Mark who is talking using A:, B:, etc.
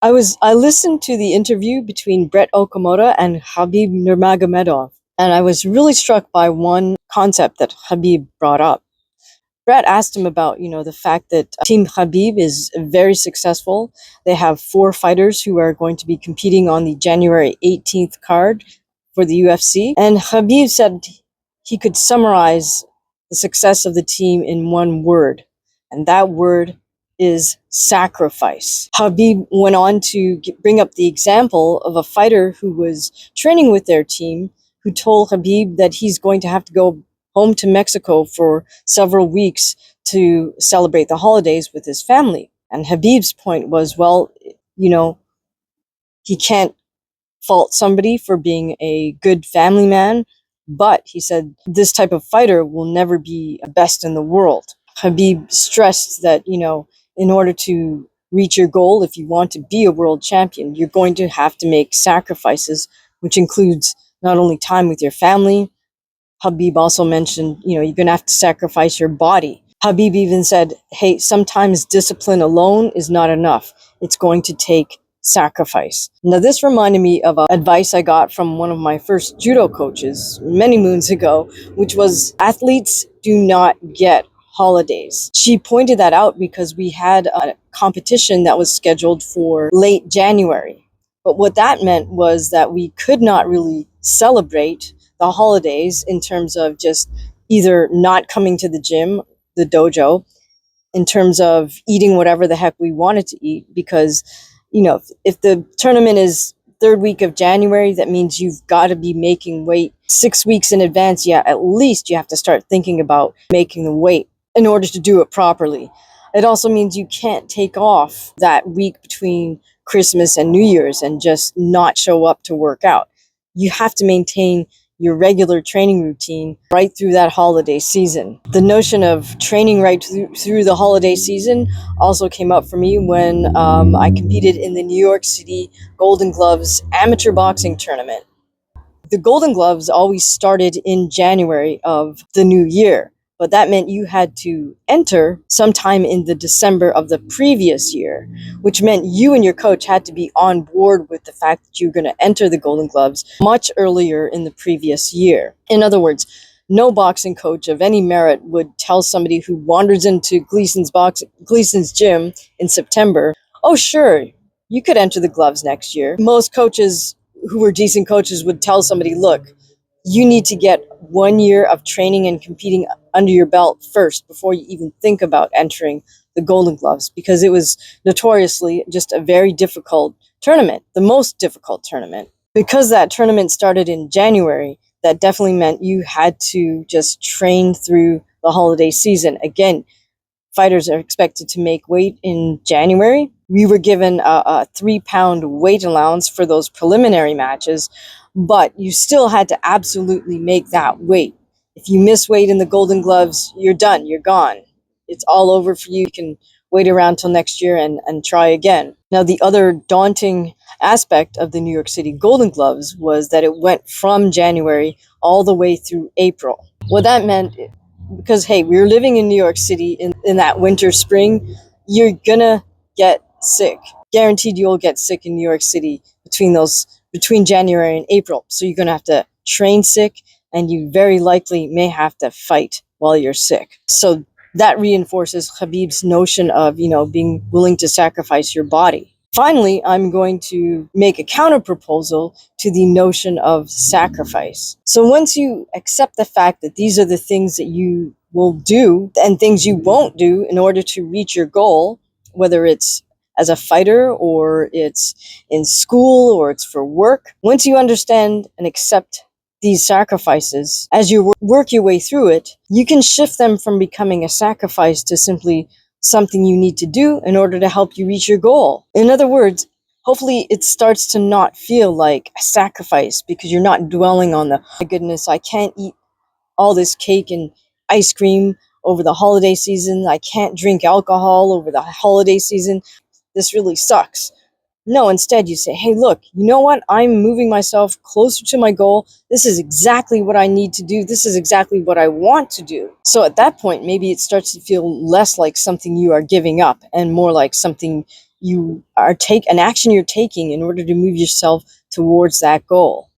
A: I listened to the interview between Brett Okamoto and Khabib Nurmagomedov, and I was really struck by one concept that Khabib brought up. Brett asked him about, the fact that Team Khabib is very successful. They have 4 fighters who are going to be competing on the January 18th card for the UFC. And Khabib said he could summarize the success of the team in one word, and that word is sacrifice. Khabib went on to bring up the example of a fighter who was training with their team who told Khabib that he's going to have to go home to Mexico for several weeks to celebrate the holidays with his family. And Habib's point was, well, he can't fault somebody for being a good family man, but he said this type of fighter will never be best in the world. Habib stressed that, in order to reach your goal, if you want to be a world champion, you're going to have to make sacrifices, which includes not only time with your family. Habib also mentioned, you're going to have to sacrifice your body. Habib even said, hey, sometimes discipline alone is not enough. It's going to take sacrifice. Now, this reminded me of advice I got from one of my first judo coaches many moons ago, which was athletes do not get holidays. She pointed that out because we had a competition that was scheduled for late January. But what that meant was that we could not really celebrate the holidays in terms of just either not coming to the gym, the dojo, in terms of eating whatever the heck we wanted to eat, because if the tournament is third week of January, that means you've got to be making weight 6 weeks in advance. Yeah, at least you have to start thinking about making the weight in order to do it properly. It also means you can't take off that week between Christmas and New Year's and just not show up to work out. You have to maintain your regular training routine right through that holiday season. The notion of training right through the holiday season also came up for me when I competed in the New York City Golden Gloves amateur boxing tournament. The Golden Gloves always started in January of the new year, but that meant you had to enter sometime in the December of the previous year, which meant you and your coach had to be on board with the fact that you were going to enter the Golden Gloves much earlier in the previous year. In other words, no boxing coach of any merit would tell somebody who wanders into Gleason's gym in September, oh, sure, you could enter the gloves next year. Most coaches who were decent coaches would tell somebody, look, you need to get 1 year of training and competing under your belt first before you even think about entering the Golden Gloves, because it was notoriously just a very difficult tournament, the most difficult tournament. Because that tournament started in January, that definitely meant you had to just train through the holiday season. Again, fighters are expected to make weight in January. We were given a 3-pound weight allowance for those preliminary matches, but you still had to absolutely make that weight. If you miss weight in the Golden Gloves, you're done, you're gone. It's all over for you. You can wait around till next year and try again. Now, the other daunting aspect of the New York City Golden Gloves was that it went from January all the way through April. What that meant, because, hey, we were living in New York City in that winter, spring, you're gonna get sick. Guaranteed you'll get sick in New York City between January and April. So you're gonna have to train sick, and you very likely may have to fight while you're sick. So that reinforces Khabib's notion of, being willing to sacrifice your body. Finally, I'm going to make a counter proposal to the notion of sacrifice. So once you accept the fact that these are the things that you will do and things you won't do in order to reach your goal, whether it's as a fighter or it's in school or it's for work, once you understand and accept these sacrifices, as you work your way through it, you can shift them from becoming a sacrifice to simply something you need to do in order to help you reach your goal. In other words, hopefully it starts to not feel like a sacrifice because you're not dwelling on my goodness, I can't eat all this cake and ice cream over the holiday season. I can't drink alcohol over the holiday season. This really sucks. No, instead you say, hey, look, you know what? I'm moving myself closer to my goal. This is exactly what I need to do. This is exactly what I want to do. So at that point, maybe it starts to feel less like something you are giving up and more like something you are an action you're taking in order to move yourself towards that goal.